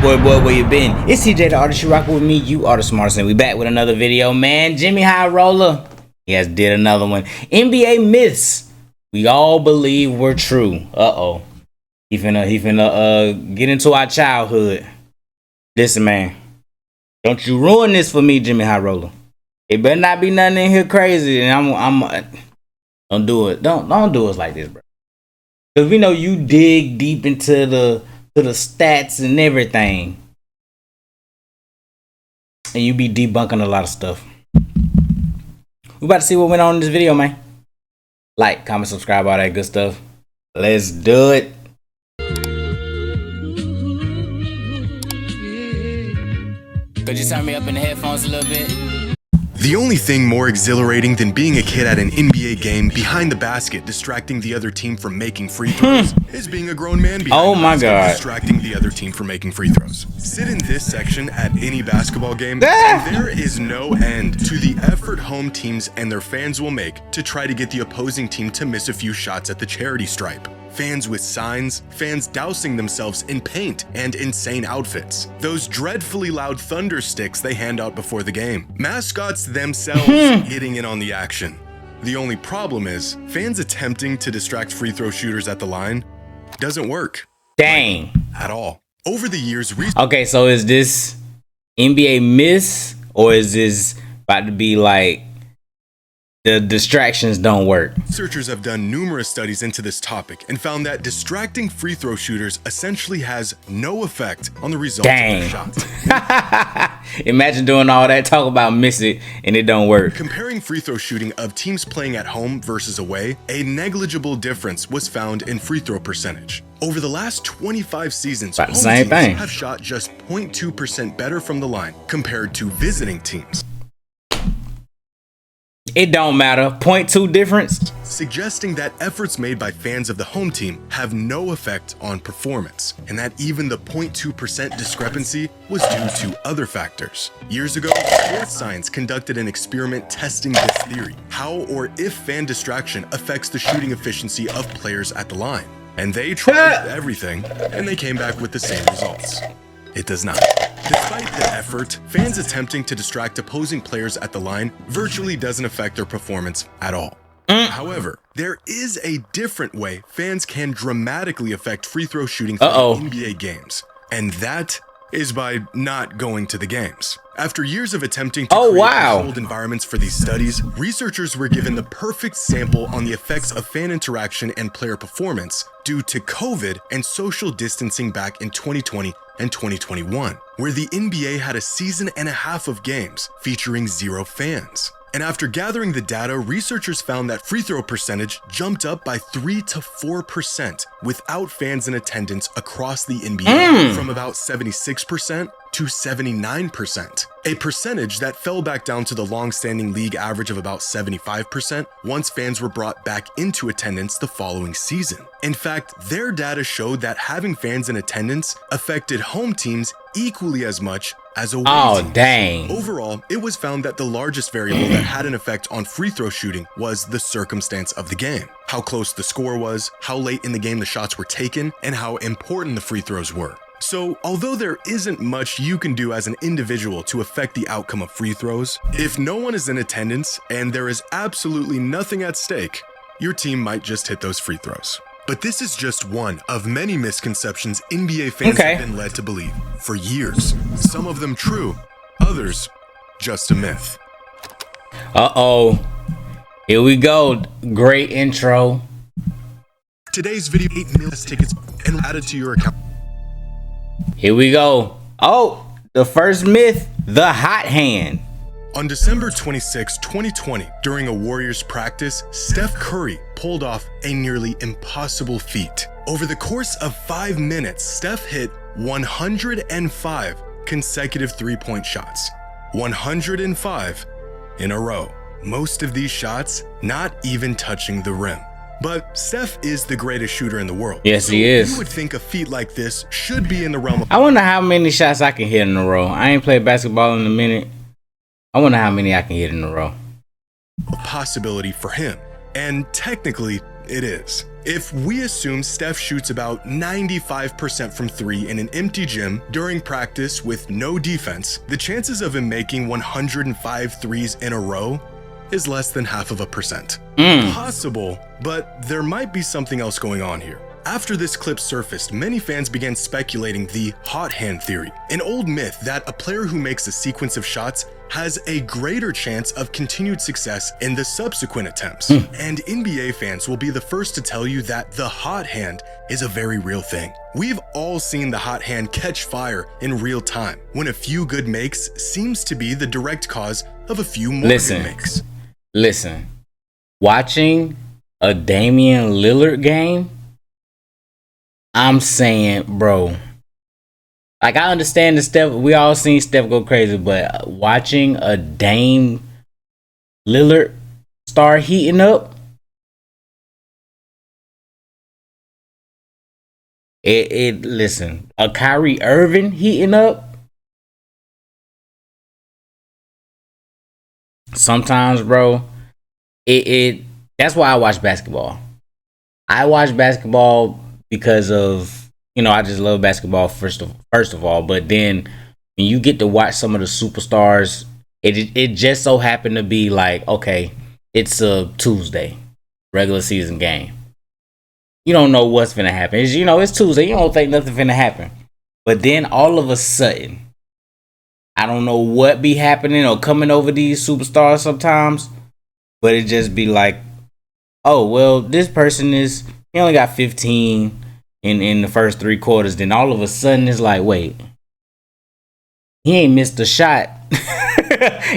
Boy, where you been? It's TeeJay, the artist. You rockin' with me. You are the smartest, and we back with another video, man. Jimmy High Roller, he has did another one. NBA myths we all believe were true. He finna get into our childhood. Listen, man, don't you ruin this for me, Jimmy High Roller. It better not be nothing in here crazy, and don't do it. Don't do us like this, bro. Cause we know you dig deep into the stats and everything, and you be debunking a lot of stuff. We about to see what went on in this video, man. Like, comment, subscribe, all that good stuff. Let's do it. Could you turn me up in the headphones a little bit? The only thing more exhilarating than being a kid at an NBA game behind the basket distracting the other team from making free throws is being a grown man behind the basket distracting the other team from making free throws. Sit in this section at any basketball game and there is no end to the effort home teams and their fans will make to try to get the opposing team to miss a few shots at the charity stripe. Fans with signs, fans dousing themselves in paint and insane outfits. Those dreadfully loud thunder sticks they hand out before the game. Mascots themselves getting in on the action. The only problem is, fans attempting to distract free throw shooters at the line doesn't work. Dang. Like, at all. Over the years, okay, so is this NBA myths or is this about to be like the distractions don't work? Researchers have done numerous studies into this topic and found that distracting free throw shooters essentially has no effect on the results of their shots. Imagine doing all that, talk about miss it, and it don't work. Comparing free throw shooting of teams playing at home versus away, a negligible difference was found in free throw percentage. Over the last 25 seasons, home teams have shot just 0.2% better from the line compared to visiting teams. It don't matter. 0.2 difference. Suggesting that efforts made by fans of the home team have no effect on performance, and that even the 0.2% discrepancy was due to other factors. Years ago, sports science conducted an experiment testing this theory, how or if fan distraction affects the shooting efficiency of players at the line. And they tried everything, and they came back with the same results. It does not. Despite the effort, fans attempting to distract opposing players at the line virtually doesn't affect their performance at all. However, there is a different way fans can dramatically affect free throw shooting for NBA games, and that is by not going to the games. After years of attempting to create controlled environments for these studies, researchers were given the perfect sample on the effects of fan interaction and player performance due to COVID and social distancing back in 2020 and 2021, where the NBA had a season and a half of games featuring 0 fans. And after gathering the data, researchers found that free throw percentage jumped up by 3 to 4% without fans in attendance across the NBA, from about 76% to 79%, a percentage that fell back down to the long-standing league average of about 75% once fans were brought back into attendance the following season. In fact, their data showed that having fans in attendance affected home teams equally as much as away teams. Dang. Overall, it was found that the largest variable that had an effect on free throw shooting was the circumstance of the game. How close the score was, how late in the game the shots were taken, and how important the free throws were. So, although there isn't much you can do as an individual to affect the outcome of free throws, if no one is in attendance and there is absolutely nothing at stake, your team might just hit those free throws. But this is just one of many misconceptions NBA fans have been led to believe for years. Some of them true, others just a myth. Here we go. Great intro. Today's video, 8 million tickets and added to your account. Here we go. The first myth, the hot hand. On December 26, 2020, during a Warriors practice, Steph Curry pulled off a nearly impossible feat. Over the course of 5 minutes, Steph hit 105 consecutive three-point shots. 105 in a row. Most of these shots not even touching the rim. But Steph is the greatest shooter in the world. Yes, he is. You would think a feat like this should be in the realm of... I wonder how many shots I can hit in a row. I ain't played basketball in a minute. I wonder how many I can hit in a row. ...possibility for him. And technically, It is. If we assume Steph shoots about 95% from 3 in an empty gym during practice with no defense, the chances of him making 105 threes in a row is less than 0.5%. Possible, but there might be something else going on here. After this clip surfaced, many fans began speculating the hot hand theory, an old myth that a player who makes a sequence of shots has a greater chance of continued success in the subsequent attempts. And NBA fans will be the first to tell you that the hot hand is a very real thing. We've all seen the hot hand catch fire in real time, when a few good makes seems to be the direct cause of a few more good makes. Listen, watching a Damian Lillard game, I'm saying, bro, like, I understand the Steph, we all seen Steph go crazy, but watching a Dame Lillard start heating up, listen, a Kyrie Irving heating up, sometimes, bro, that's why I watch basketball. I watch basketball because of, I just love basketball first of all, but then when you get to watch some of the superstars, it just so happened to be like, okay, it's a Tuesday, regular season game. You don't know what's gonna happen. It's Tuesday. You don't think nothing finna happen, but then all of a sudden, I don't know what be happening or coming over these superstars sometimes, but it just be like, oh well, this person he only got 15 in the first 3 quarters. Then all of a sudden it's like, wait, he ain't missed a shot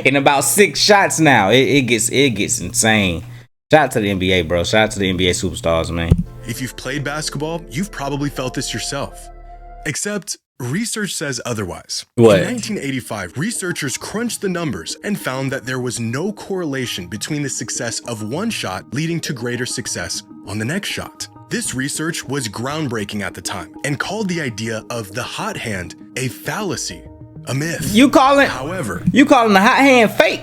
in about 6 shots now. It gets insane. Shout out to the NBA, bro. Shout out to the NBA superstars, man. If you've played basketball, you've probably felt this yourself. Except research says otherwise. What? In 1985, researchers crunched the numbers and found that there was no correlation between the success of one shot leading to greater success on the next shot. This research was groundbreaking at the time and called the idea of the hot hand a fallacy, a myth. However, you calling the hot hand fake?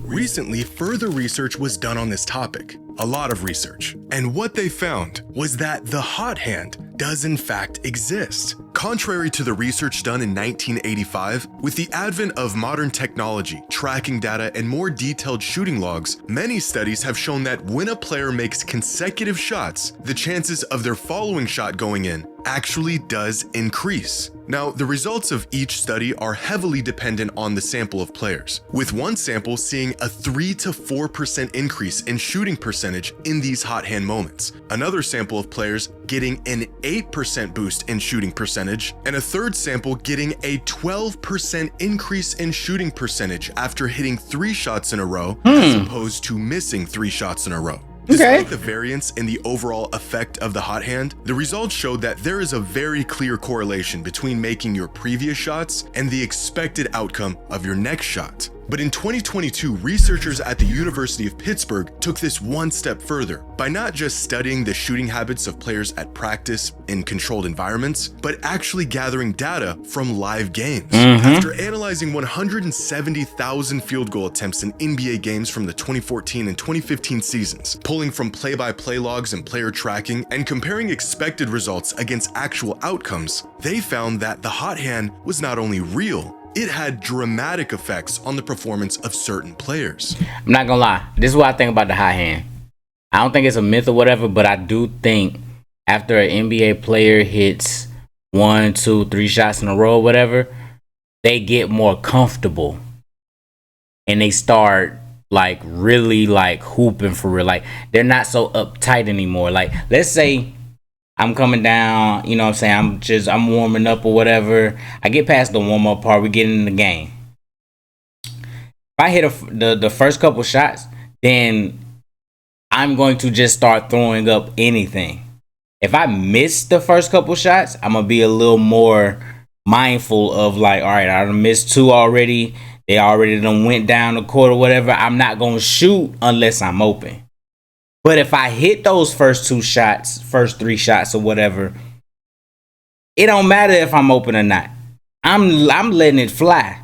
Recently, further research was done on this topic, a lot of research, and what they found was that the hot hand does in fact exist. Contrary to the research done in 1985, with the advent of modern technology, tracking data, and more detailed shooting logs, many studies have shown that when a player makes consecutive shots, the chances of their following shot going in actually does increase. Now, the results of each study are heavily dependent on the sample of players, with one sample seeing a 3 to 4% increase in shooting percentage in these hot hand moments, another sample of players getting an 8% boost in shooting percentage, and a third sample getting a 12% increase in shooting percentage after hitting 3 shots in a row as opposed to missing 3 shots in a row. Despite the variance in the overall effect of the hot hand, the results showed that there is a very clear correlation between making your previous shots and the expected outcome of your next shot. But in 2022, researchers at the University of Pittsburgh took this one step further by not just studying the shooting habits of players at practice in controlled environments, but actually gathering data from live games. After analyzing 170,000 field goal attempts in NBA games from the 2014 and 2015 seasons, pulling from play-by-play logs and player tracking, and comparing expected results against actual outcomes, they found that the hot hand was not only real, it had dramatic effects on the performance of certain players. I'm not gonna lie, this is what I think about the hot hand. I don't think it's a myth or whatever, but I do think after an NBA player hits 1, 2, 3 shots in a row or whatever, they get more comfortable and they start like really like hooping for real. Like they're not so uptight anymore. Like let's say I'm coming down, you know what I'm saying? I'm warming up or whatever. I get past the warm up part, we get in the game. If I hit the first couple shots, then I'm going to just start throwing up anything. If I miss the first couple shots, I'm gonna be a little more mindful of like, all right, I done missed 2 already. They already done went down the court or whatever. I'm not gonna shoot unless I'm open. But if I hit those first 2 shots, first 3 shots or whatever, it don't matter if I'm open or not. I'm letting it fly.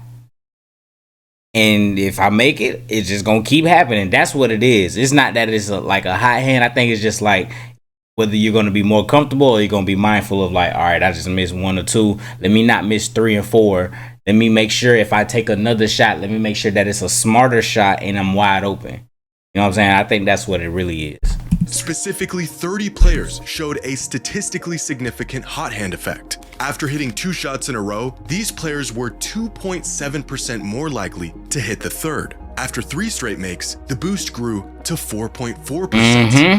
And if I make it, it's just gonna keep happening. That's what it is. It's not that it's like a hot hand. I think it's just like whether you're gonna be more comfortable or you're gonna be mindful of like, all right, I just missed 1 or 2. Let me not miss 3 and 4. Let me make sure if I take another shot, let me make sure that it's a smarter shot and I'm wide open. You know what I'm saying? I think that's what it really is. Specifically, 30 players showed a statistically significant hot hand effect. After hitting 2 shots in a row, these players were 2.7% more likely to hit the third. After 3 straight makes, the boost grew to 4.4%.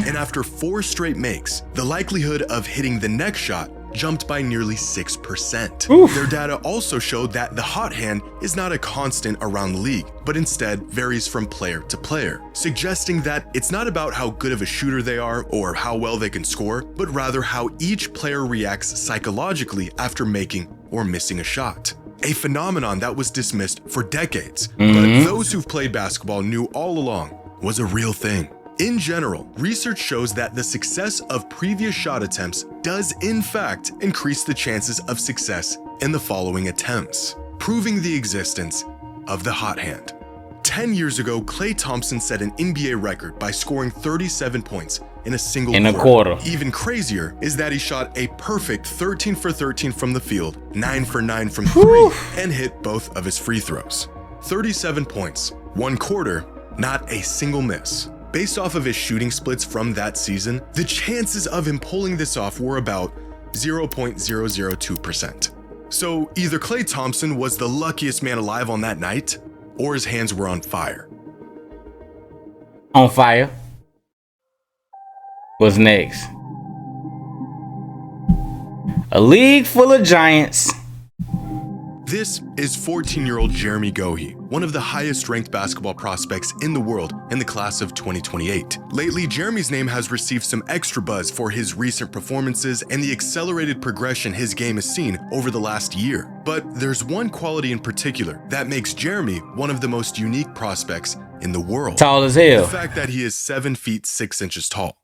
And after 4 straight makes, the likelihood of hitting the next shot jumped by nearly 6%. Oof. Their data also showed that the hot hand is not a constant around the league, but instead varies from player to player, suggesting that it's not about how good of a shooter they are or how well they can score, but rather how each player reacts psychologically after making or missing a shot. A phenomenon that was dismissed for decades, but those who've played basketball knew all along was a real thing. In general, research shows that the success of previous shot attempts does in fact increase the chances of success in the following attempts, proving the existence of the hot hand. 10 years ago, Klay Thompson set an NBA record by scoring 37 points in a single quarter. Even crazier is that he shot a perfect 13 for 13 from the field, 9 for 9 from 3, and hit both of his free throws. 37 points, 1 quarter, not a single miss. Based off of his shooting splits from that season, the chances of him pulling this off were about 0.002%. So either Klay Thompson was the luckiest man alive on that night, or his hands were on fire. On fire. What's next? A league full of giants. This is 14-year-old Jeremy Gohi, one of the highest-ranked basketball prospects in the world in the class of 2028. Lately, Jeremy's name has received some extra buzz for his recent performances and the accelerated progression his game has seen over the last year. But there's one quality in particular that makes Jeremy one of the most unique prospects in the world. Tall as hell. The fact that he is 7 feet 6 inches tall.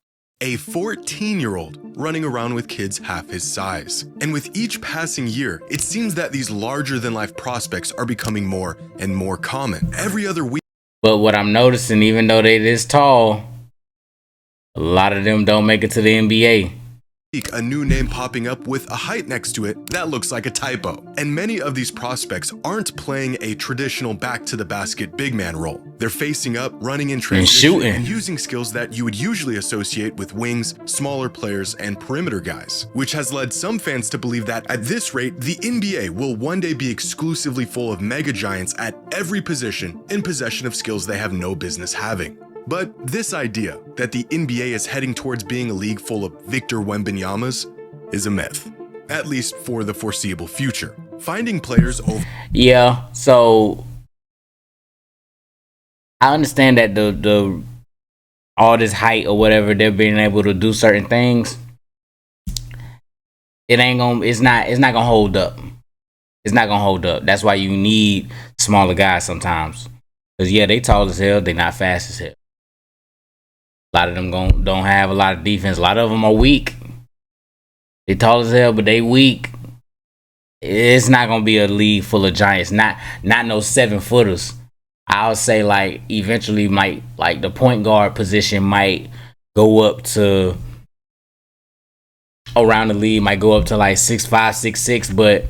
A 14-year-old running around with kids half his size. And with each passing year, it seems that these larger-than-life prospects are becoming more and more common. Every other week. But what I'm noticing, even though they this tall, a lot of them don't make it to the NBA. A new name popping up with a height next to it that looks like a typo. And many of these prospects aren't playing a traditional back-to-the-basket big man role. They're facing up, running in transition, and using skills that you would usually associate with wings, smaller players, and perimeter guys, which has led some fans to believe that at this rate, the NBA will one day be exclusively full of mega giants at every position in possession of skills they have no business having. But this idea that the NBA is heading towards being a league full of Victor Wembanyama's is a myth, at least for the foreseeable future. Finding players over... Yeah, so I understand that the all this height or whatever, they're being able to do certain things. It's not gonna hold up. It's not gonna hold up. That's why you need smaller guys sometimes. Cause yeah, they tall as hell, they not fast as hell. A lot of them don't have a lot of defense. A lot of them are weak. They tall as hell, but they weak. It's not gonna be a league full of giants. Not no 7-footers. I'll say like eventually might like the point guard position might go up to around the league, might go up to like 6'5", 6'6", but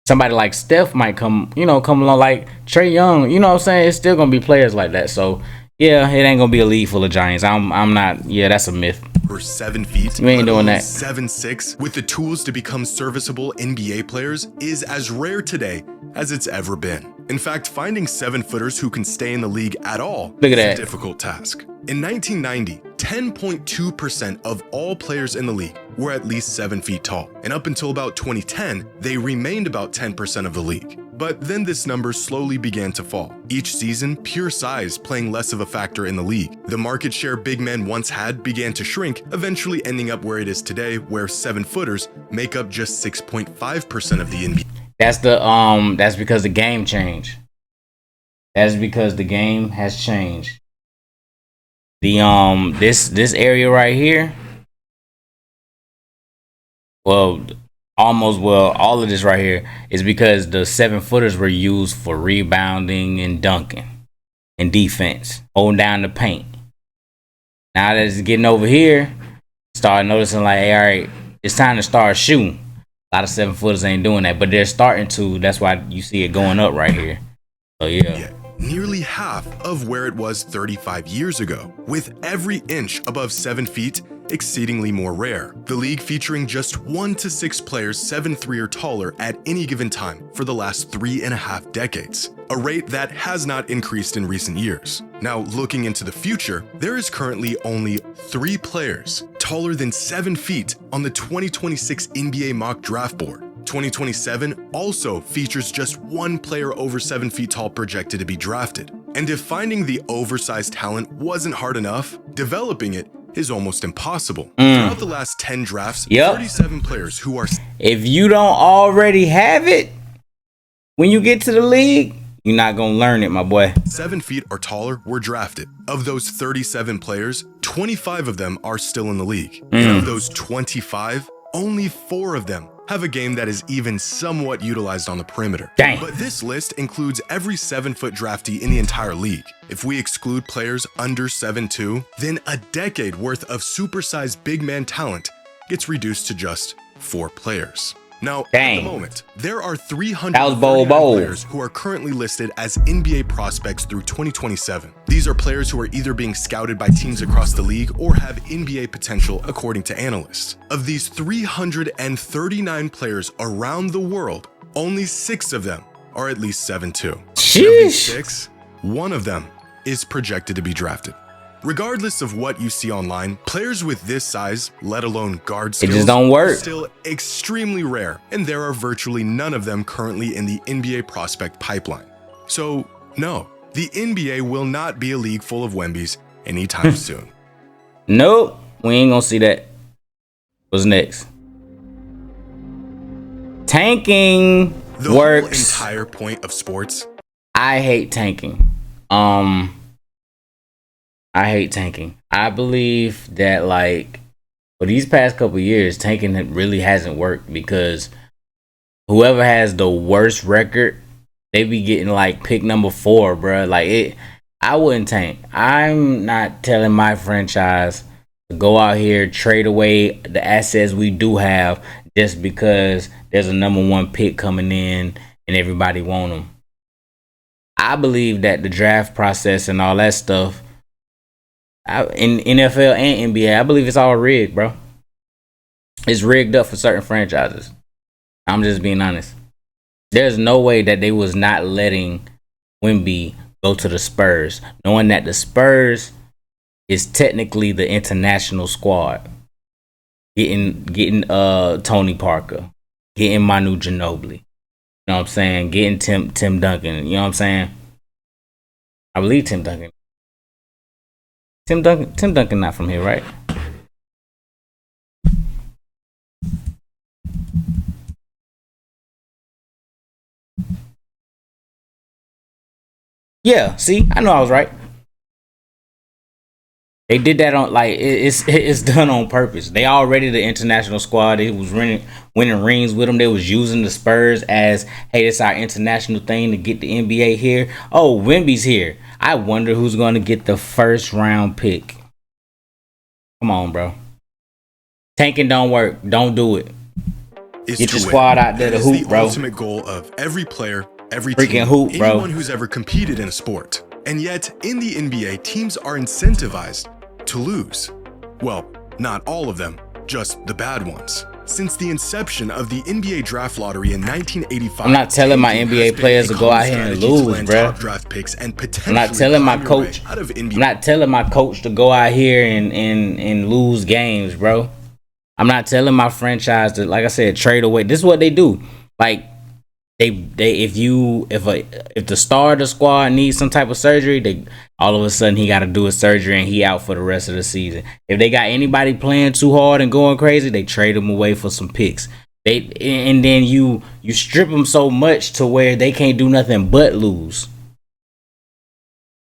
somebody like Steph might come along, like Trae Young. You know what I'm saying? It's still gonna be players like that. So yeah, it ain't gonna be a league full of giants. I'm not. Yeah, that's a myth. For 7 feet, we ain't doing that. 7'6", with the tools to become serviceable NBA players is as rare today as it's ever been. In fact, finding 7-footers who can stay in the league at all is a difficult task. In 1990, 10.2% of all players in the league were at least 7 feet tall, and up until about 2010, they remained about 10% of the league. But then this number slowly began to fall. Each season, pure size playing less of a factor in the league. The market share big men once had began to shrink, eventually ending up where it is today, where 7-footers make up just 6.5% of the NBA. That's because the game changed. That's because the game has changed. The this area right here, well, almost, well, all of this right here is because the 7-footers were used for rebounding and dunking and defense, holding down the paint. Now that it's getting over here, start noticing like, hey, all right, it's time to start shooting. A lot of 7-footers ain't doing that, but they're starting to. That's why you see it going up right here. So yeah. Nearly half of where it was 35 years ago, with every inch above 7 feet exceedingly more rare. The league featuring just 1 to 6 players 7'3" or taller at any given time for the last 3.5 decades, a rate that has not increased in recent years. Now, looking into the future, there is currently only 3 players taller than 7 feet on the 2026 NBA mock draft board. 2027 also features just 1 player over 7 feet tall projected to be drafted. And if finding the oversized talent wasn't hard enough, developing it is almost impossible. Throughout the last 10 drafts, 37 players who are... If you don't already have it, when you get to the league, you're not going to learn it, my boy. 7 feet or taller were drafted. Of those 37 players, 25 of them are still in the league. And of those 25, only 4 of them have a game that is even somewhat utilized on the perimeter. Dang. But this list includes every 7-foot draftee in the entire league. If we exclude players under 7'2", then a decade worth of supersized big man talent gets reduced to just 4 players. Now, at the moment, there are 300 players who are currently listed as NBA prospects through 2027. These are players who are either being scouted by teams across the league or have NBA potential, according to analysts. Of these 339 players around the world, only 6 of them are at least 7'2". Of these 6, 1 of them is projected to be drafted. Regardless of what you see online, players with this size, let alone guard skills, just don't work. are still extremely rare, and there are virtually none of them currently in the NBA prospect pipeline. So, no, the NBA will not be a league full of Wembies anytime soon. Nope, we ain't gonna see that. What's next? Tanking works. The whole entire point of sports. I hate tanking. I hate tanking. I believe that, like, for these past couple years, tanking really hasn't worked because whoever has the worst record, they be getting like pick number 4, bro. Like, I wouldn't tank. I'm not telling my franchise to go out here, trade away the assets we do have just because there's a number 1 pick coming in and everybody want them. I believe that the draft process and all that stuff in NFL and NBA, I believe it's all rigged, bro. It's rigged up for certain franchises. I'm just being honest. There's no way that they was not letting Wemby go to the Spurs, knowing that the Spurs is technically the international squad. Getting Tony Parker, getting Manu Ginobili. You know what I'm saying? Getting Tim Duncan. You know what I'm saying? I believe Tim Duncan not from here, right? Yeah, see, I know I was right. They did that on, like, it's done on purpose. They already the international squad. It was winning rings with them. They was using the Spurs as, hey, it's our international thing to get the NBA here. Oh, Wemby's here. I wonder who's going to get the first round pick. Come on, bro. Tanking don't work. Don't do it. Get your squad out there to hoop, bro. The ultimate goal of every player, every freaking team, hoop, bro. Anyone who's ever competed in a sport. And yet, in the NBA, teams are incentivized to lose. Well, not all of them, just the bad ones. Since the inception of the NBA draft lottery in 1985, I'm not telling my NBA players to go out here and lose, bro. I'm not telling my coach. I'm not telling my coach to go out here and lose games, bro. I'm not telling my franchise to, like I said, trade away. This is what they do. Like, if the star of the squad needs some type of surgery, they all of a sudden he got to do a surgery and he out for the rest of the season. If they got anybody playing too hard and going crazy, they trade them away for some picks. And then you strip them so much to where they can't do nothing but lose.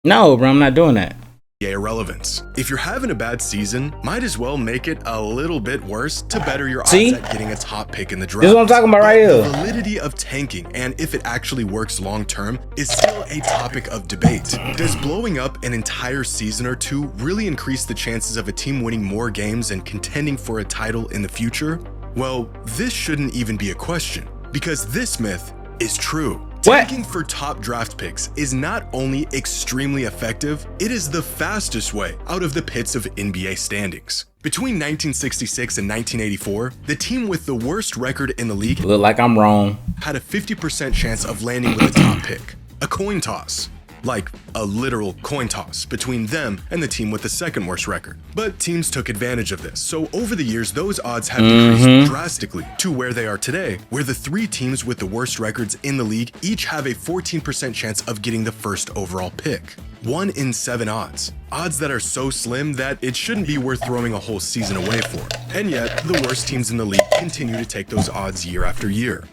No, bro, I'm not doing that. irrelevance. If you're having a bad season, might as well make it a little bit worse to better your odds See? at getting a top pick in the draft. This is what I'm talking about right here. The validity of tanking and if it actually works long term is still a topic of debate. Does blowing up an entire season or two really increase the chances of a team winning more games and contending for a title in the future? Well, this shouldn't even be a question, because this myth is true. Tanking for top draft picks is not only extremely effective, it is the fastest way out of the pits of NBA standings. Between 1966 and 1984, the team with the worst record in the league Look like I'm wrong. had a 50% chance of landing with a top pick. A coin toss. Like a literal coin toss between them and the team with the second worst record. But teams took advantage of this, so over the years those odds have decreased drastically to where they are today, where the 3 teams with the worst records in the league each have a 14% chance of getting the first overall pick. 1 in 7 odds. Odds that are so slim that it shouldn't be worth throwing a whole season away for. And yet, the worst teams in the league continue to take those odds year after year.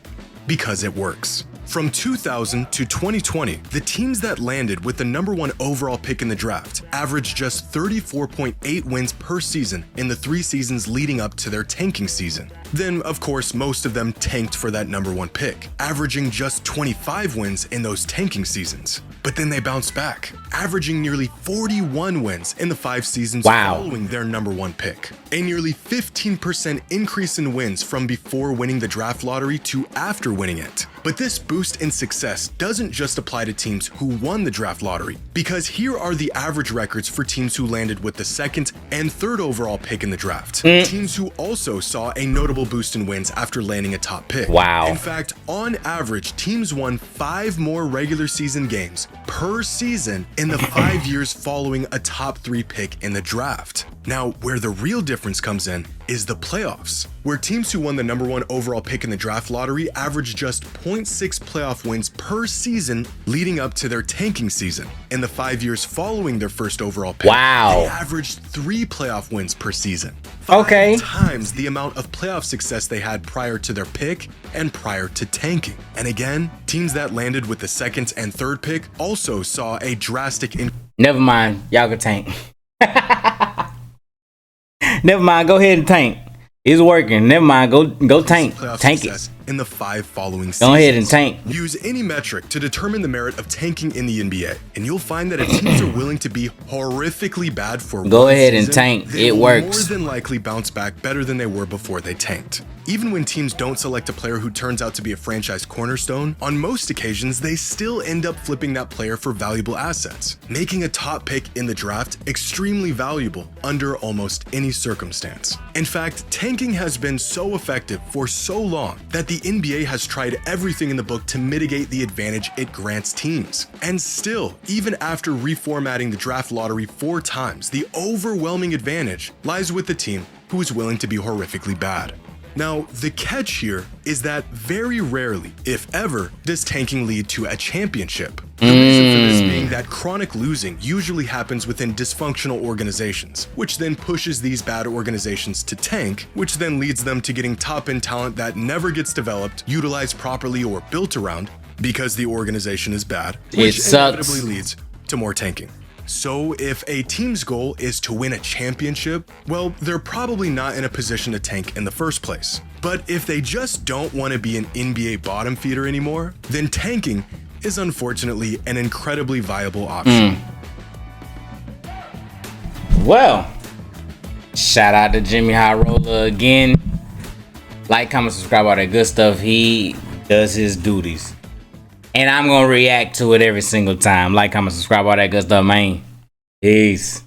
Because it works. From 2000 to 2020, the teams that landed with the #1 overall pick in the draft averaged just 34.8 wins per season in the 3 seasons leading up to their tanking season. Then, of course, most of them tanked for that #1 pick, averaging just 25 wins in those tanking seasons. But then they bounced back, averaging nearly 41 wins in the 5 seasons following their #1 pick. A nearly 15% increase in wins from before winning the draft lottery to after winning it. But this boost in success doesn't just apply to teams who won the draft lottery, because here are the average records for teams who landed with the 2nd and 3rd overall pick in the draft. Teams who also saw a notable boost in wins after landing a top pick. Wow. In fact, on average, teams won 5 more regular season games per season in the 5 years following a top 3 pick in the draft. Now, where the real difference comes in is the playoffs, where teams who won the #1 overall pick in the draft lottery averaged just 0.6 playoff wins per season leading up to their tanking season. In the 5 years following their first overall pick, they averaged 3 playoff wins per season. 5 times the amount of playoff success they had prior to their pick and prior to tanking. And again, teams that landed with the 2nd and 3rd pick also saw a drastic Never mind, y'all can tank. Never mind, go ahead and tank. It's working. Never mind, go tank. Tank it. In the 5 following seasons. Go ahead and tank. Use any metric to determine the merit of tanking in the NBA, and you'll find that if teams are willing to be horrifically bad for go ahead and tank. It works. More than likely bounce back better than they were before they tanked. Even when teams don't select a player who turns out to be a franchise cornerstone, on most occasions they still end up flipping that player for valuable assets, making a top pick in the draft extremely valuable under almost any circumstance. In fact, tanking has been so effective for so long that the NBA has tried everything in the book to mitigate the advantage it grants teams. And still, even after reformatting the draft lottery 4 times, the overwhelming advantage lies with the team who is willing to be horrifically bad. Now, the catch here is that very rarely, if ever, does tanking lead to a championship. The reason for this being that chronic losing usually happens within dysfunctional organizations, which then pushes these bad organizations to tank, which then leads them to getting top-end talent that never gets developed, utilized properly, or built around because the organization is bad, which inevitably leads to more tanking. So if a team's goal is to win a championship, well, they're probably not in a position to tank in the first place. But if they just don't want to be an NBA bottom feeder anymore, then tanking is unfortunately an incredibly viable option. Well, shout out to Jimmy High Roller again. Like, comment, subscribe, all that good stuff. He does his duties. And I'm going to react to it every single time. Like, comment, subscribe, all that good stuff, man. Peace.